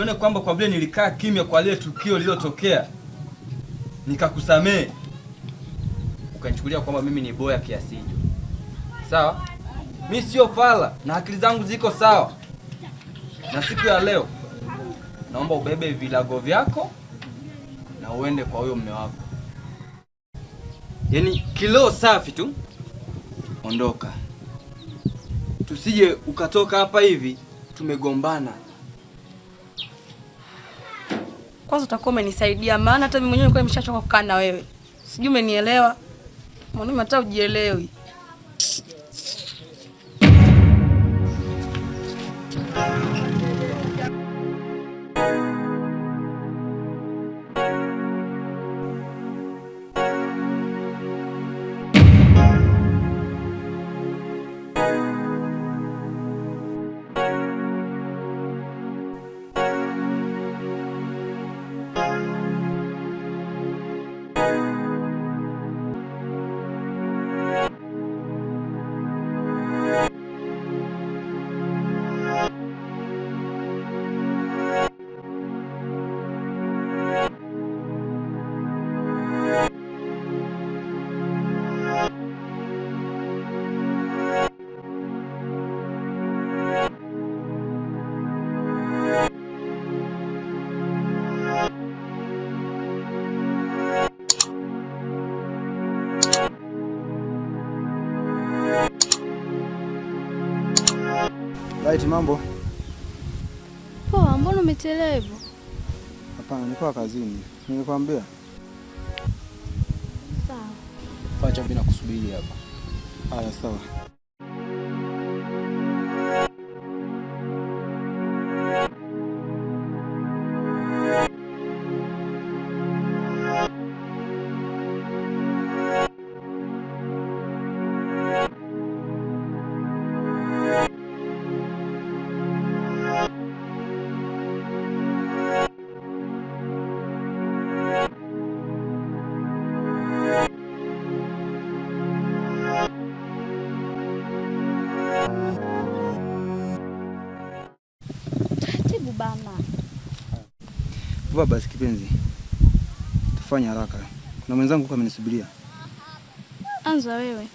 usione kwamba kwa vile nilikaa kimya kwa lile tukio lililotokea nikakusamee ukanichukulia kwamba mimi ni boya kiasi hicho. Sawa? Mimi sio fala na akili zangu ziko sawa. Na siku ya leo naomba ubebe vilago vyako na uende kwa huyo mume wako. Yaani kilo safi tu. Ondoka. Tusije ukatoka hapa hivi tumegombana. Kwanza utakuwa umenisaidia maana hata mimi mwenyewe nilikuwa nimeshachoka kukaa na wewe. Sijui umenielewa? Mwanaume hata ujielewi. Laiti, mambo? Poa, mbona umechelewa hivyo? Hapana, nilikuwa kazini. Nilikwambia. Sawa. Acha mimi nakusubiri hapa. Haya, sawa. Vua basi kipenzi. Tufanye haraka. Kuna mwenzangu kama amenisubiria. Anza wewe.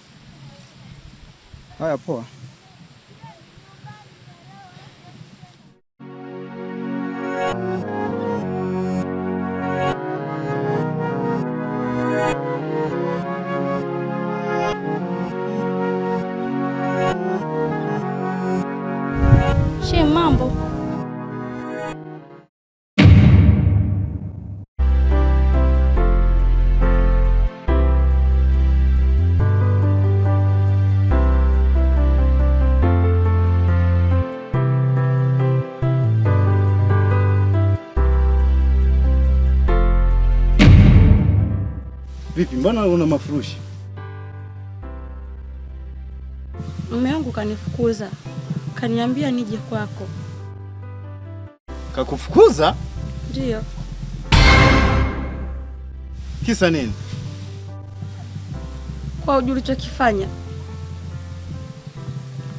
Haya, poa. She, mambo? Vipi, mbona una mafurushi? Mume wangu kanifukuza. Kaniambia nije kwako. Kakufukuza? Ndio. Kisa nini? Kwa ujui ulichokifanya.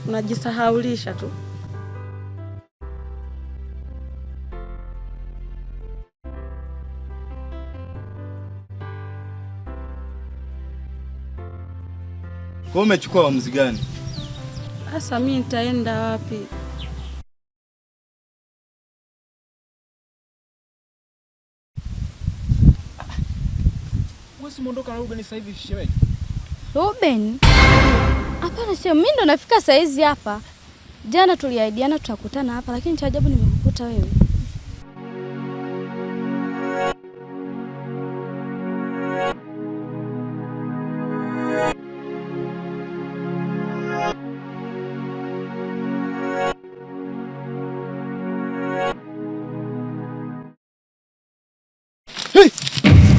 Unajisahaulisha tu. Kwa umechukua uamuzi gani? Sasa mimi nitaenda wapi? Wewe umeondoka na Ruben sasa hivi shemeji? Ruben? Hapana shemeji, mimi ndo nafika saa hizi hapa. Jana tuliahidiana tutakutana hapa lakini cha ajabu nimekukuta wewe.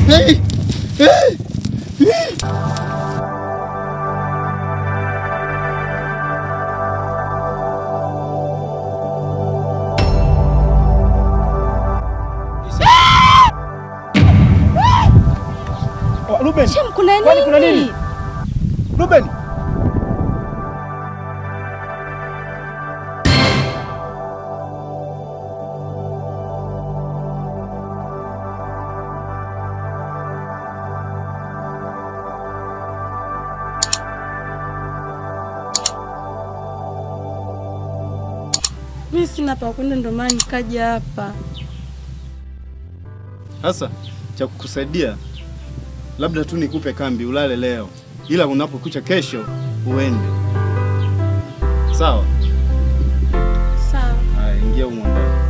Hey! Ruben. Shem, kuna nini? Kuna nini? Ruben. Mimi sina pa kwenda ndio maana nikaja hapa. Sasa cha kukusaidia labda tu nikupe kambi ulale leo, ila unapokucha kesho uende. Sawa? Sawa. Haya, ingia humo ndani.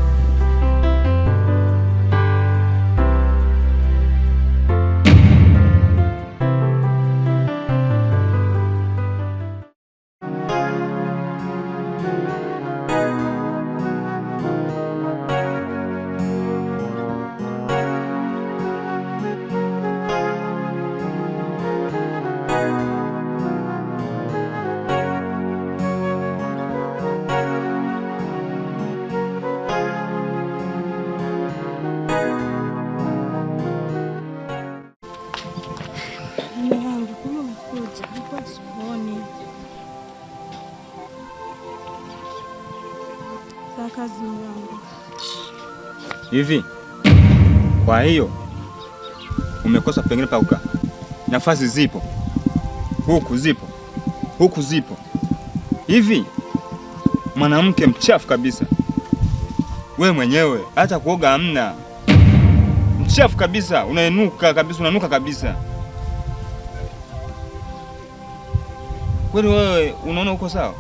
Hivi kwa hiyo umekosa pengine pa kukaa? Nafasi zipo huku, zipo huku, zipo hivi. Mwanamke mchafu kabisa, we mwenyewe hata kuoga hamna, mchafu kabisa, unanuka kabisa. Kwani wewe unaona uko sawa?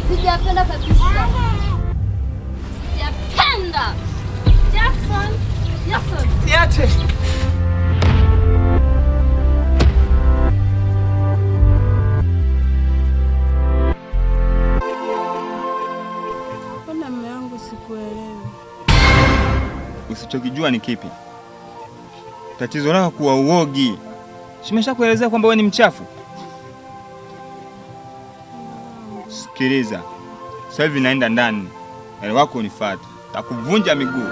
Sijapenda kabisa. Sijapenda. Jackson. Niache. Mbona mume wangu sikuelewi? Usichokijua ni kipi? Tatizo lako kuwa uogi. Simeshakuelezea kwamba wewe ni mchafu. Sikiliza. Sasa hivi naenda ndani. Ele wako unifuate. Takuvunja miguu.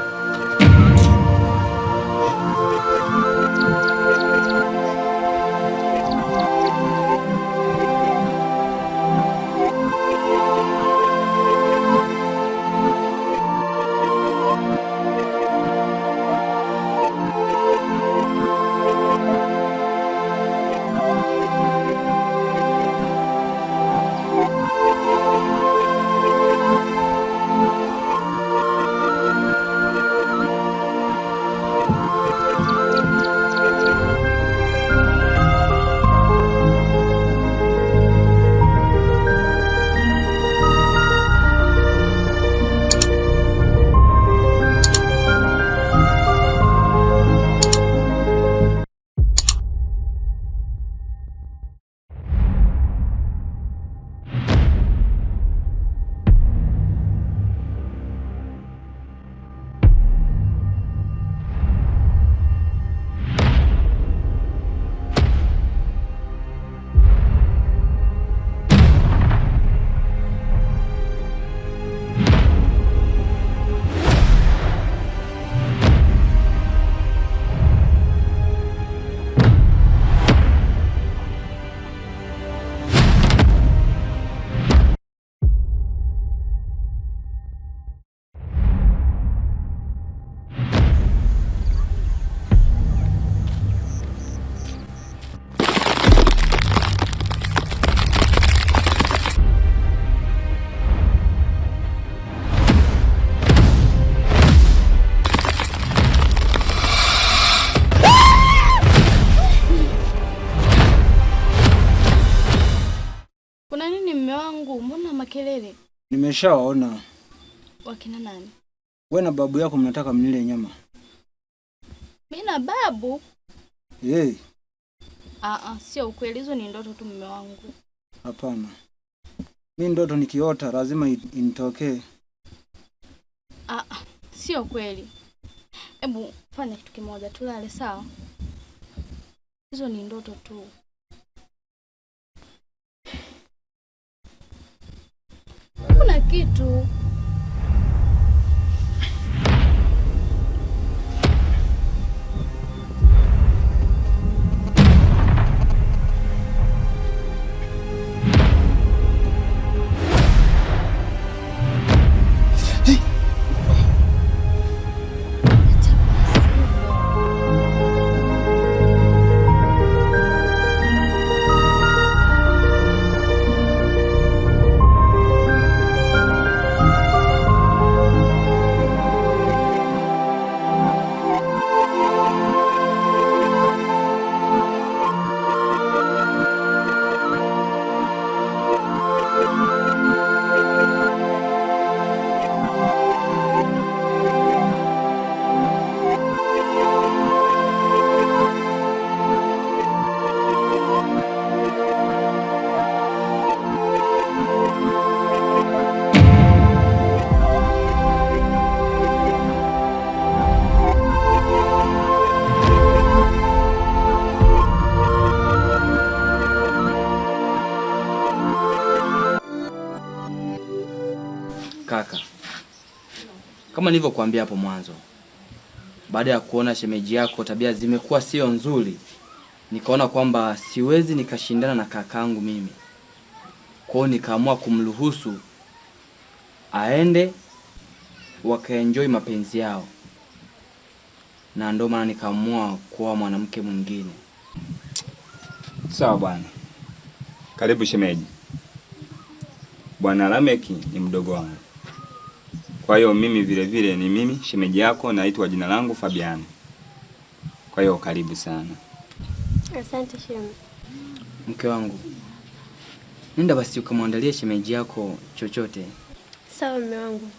Kuna nini mume wangu? Mbona makelele? Nimeshawaona. Wakina nani? Wewe na babu yako mnataka mnile nyama. Mimi na babu? Hey. Sio ukweli, hizo ni ndoto tu mume wangu. Hapana. Mimi ndoto nikiota lazima initokee. Sio kweli. Hebu fanya kitu kimoja, tulale sawa? Hizo ni ndoto tu. Kuna kitu. Kaka, kama nilivyokuambia hapo mwanzo, baada ya kuona shemeji yako tabia zimekuwa sio nzuri, nikaona kwamba siwezi nikashindana na kakangu mimi. Kwa hiyo nikaamua kumruhusu aende wakaenjoy mapenzi yao, na ndio maana nikaamua kuoa mwanamke mwingine. Sawa bwana. Karibu shemeji. Bwana Lameki ni mdogo wangu. Kwa hiyo mimi vile vile ni mimi shemeji yako, naitwa jina langu Fabiano. Kwa hiyo karibu sana. Asante shemeji. Mke wangu, nenda basi ukamwandalie shemeji yako chochote. Sawa mume wangu.